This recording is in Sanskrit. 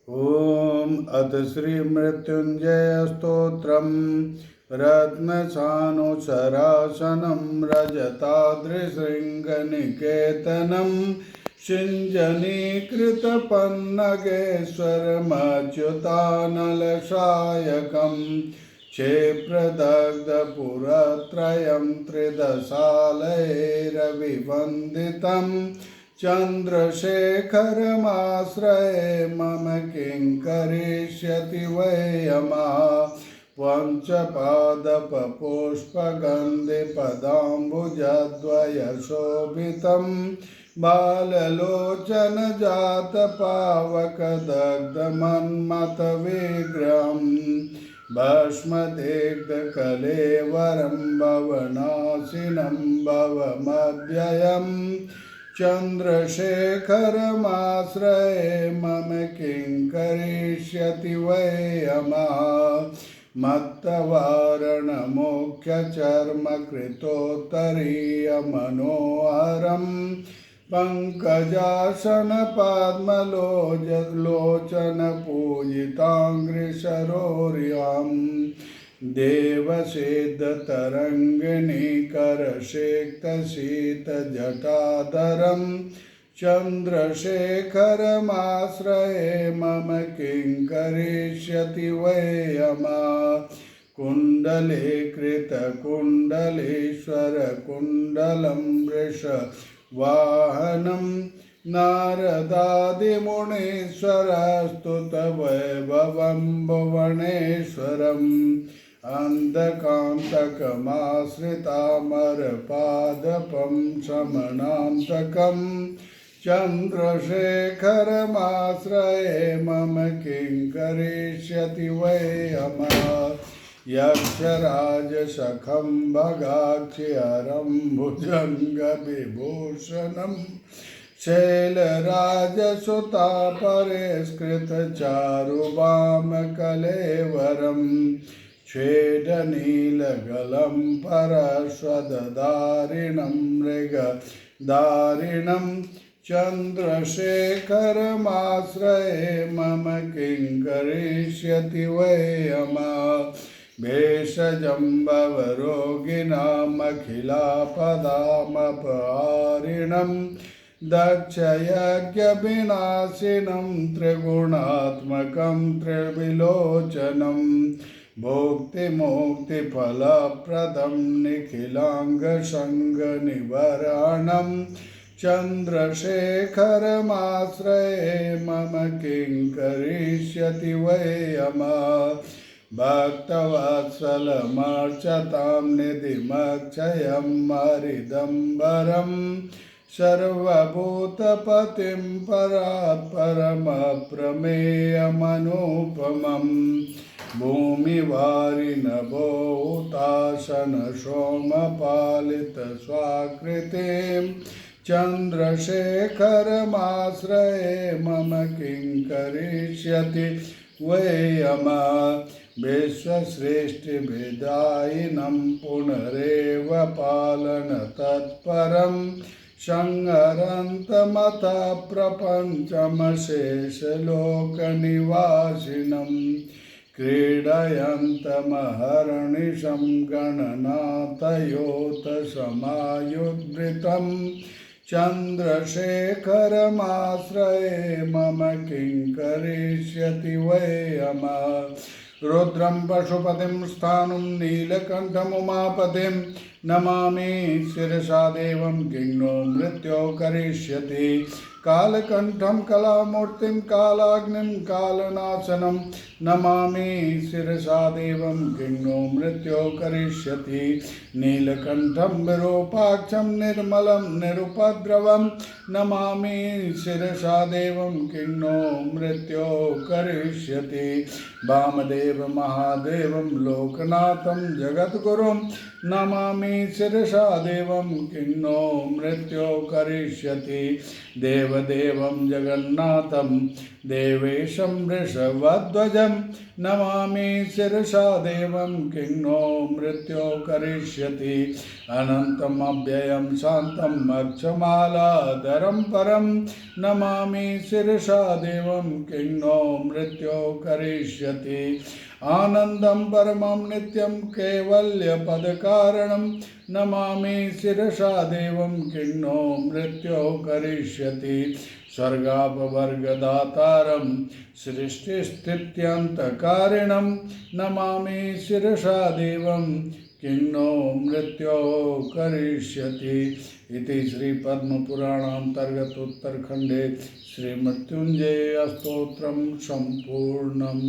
ॐ अथ श्री मृत्युंजय स्तोत्रम् रत्नसानुचरासनं रजताद्रिशृङ्गनिकेतनं सिञ्जनीकृतपन्नगेश्वरमच्युतानलशायकं क्षेप्रदग्धपुरत्रयं त्रिदशालैरविवन्दितम् चन्द्रशेखरमाश्रये मम किं करिष्यति वै यमः पञ्चपादपपुष्पगन्धिपदाम्बुजद्वयशोभितं बाललोचनजातपावकदग्धमन्मथविग्रहम् भस्मदिग्धकलेवरं भवनाशिनं भवमव्ययम् चन्द्रशेखरमाश्रये मम किं करिष्यति वै यमः मत्तवारणमुख्यचर्मकृतोत्तरीयमनोहरं पङ्कजासनपद्मलोचनपूजिताङ्घ्रिसरोर्याम् देवसिद्धतरङ्गिणीकरसिक्तशीतजटाधरं चन्द्रशेखरमाश्रये मम किं करिष्यति वै यमः कुण्डलीकृतकुण्डलीश्वरकुण्डलं वृषवाहनं नारदादिमुनीश्वरस्तुतवैभवं भुवनेश्वरम् अन्धकान्तकमाश्रितामरपादपं शमनान्तकं चन्द्रशेखरमाश्रये मम किं करिष्यति वै यमः यक्षराजसखं भगाक्षिहरं भुजङ्गविभूषणं शैलराजसुतापरिष्कृतचारुवामकलेवरं श्वेतनीलगलं परश्वदधारिणं मृगधारिणं चन्द्रशेखरमाश्रये मम किं करिष्यति वै यमः भेषजं भवरोगिणामखिलापदामपहारिणं दक्षयज्ञविनाशिनं त्रिगुणात्मकं त्रिविलोचनं भोक्तिमुक्तिफलप्रदं निखिलाङ्गसङ्गनिवारणं चन्द्रशेखरमाश्रये मम किं करिष्यति वै यमः भक्तवत्सलमर्चतां निधिमक्षयं हरिदम्बरं सर्वभूतपतिं परात्परमप्रमेयमनुपमं भूमिवारिणभूताशनसोमपालितस्वाकृतिं चन्द्रशेखरमाश्रये मम किं करिष्यति वै यमः विश्वसृष्टिविदायिनं पुनरेव पालनतत्परं संहरन्तमतः प्रपञ्चमशेषलोकनिवासिनं क्रीडयन्तमहर्निशं गणनाथयोतसमायुद्धृतं चन्द्रशेखरमाश्रये मम किं करिष्यति वै यमः रुद्रं पशुपतिं स्थाणुं नीलकण्ठमुमापतिं नमामि शिरसा देवं किं नो मृत्युः करिष्यति कालकण्ठं कलामूर्तिं कालाग्निं कालनाशनं नमामि शिरसा देवं किं नो मृत्युः करिष्यति नीलकण्ठं विरूपाक्षं निर्मलं निरुपद्रवं नमामि शिरसा देवं किं नो मृत्युः करिष्यति वामदेव महादेवं लोकनाथं जगद्गुरुं नमामि शिरसा देवं किं नो मृत्युः करिष्यति देव देवदेवं जगन्नाथं देवेशं वृषभध्वजं नमामि शिरसा देवं किं नो मृत्यो करिष्यति अनन्तमव्ययं शान्तम् अक्षमालाधरं परं नमामि शिरसा देवं किं नो मृत्यो करिष्यति आनन्दं परमं नित्यं कैवल्यपदकारणं नमामि शिरसा देवं किं नो मृत्यो करिष्यति स्वर्गापवर्गदातारं सृष्टिस्थित्यन्तकारिणं नमामि शिरसा देवं किं नो मृत्यो करिष्यति इति श्रीपद्मपुराणान्तर्गत उत्तरखण्डे श्रीमृत्युञ्जय स्तोत्रं सम्पूर्णम्।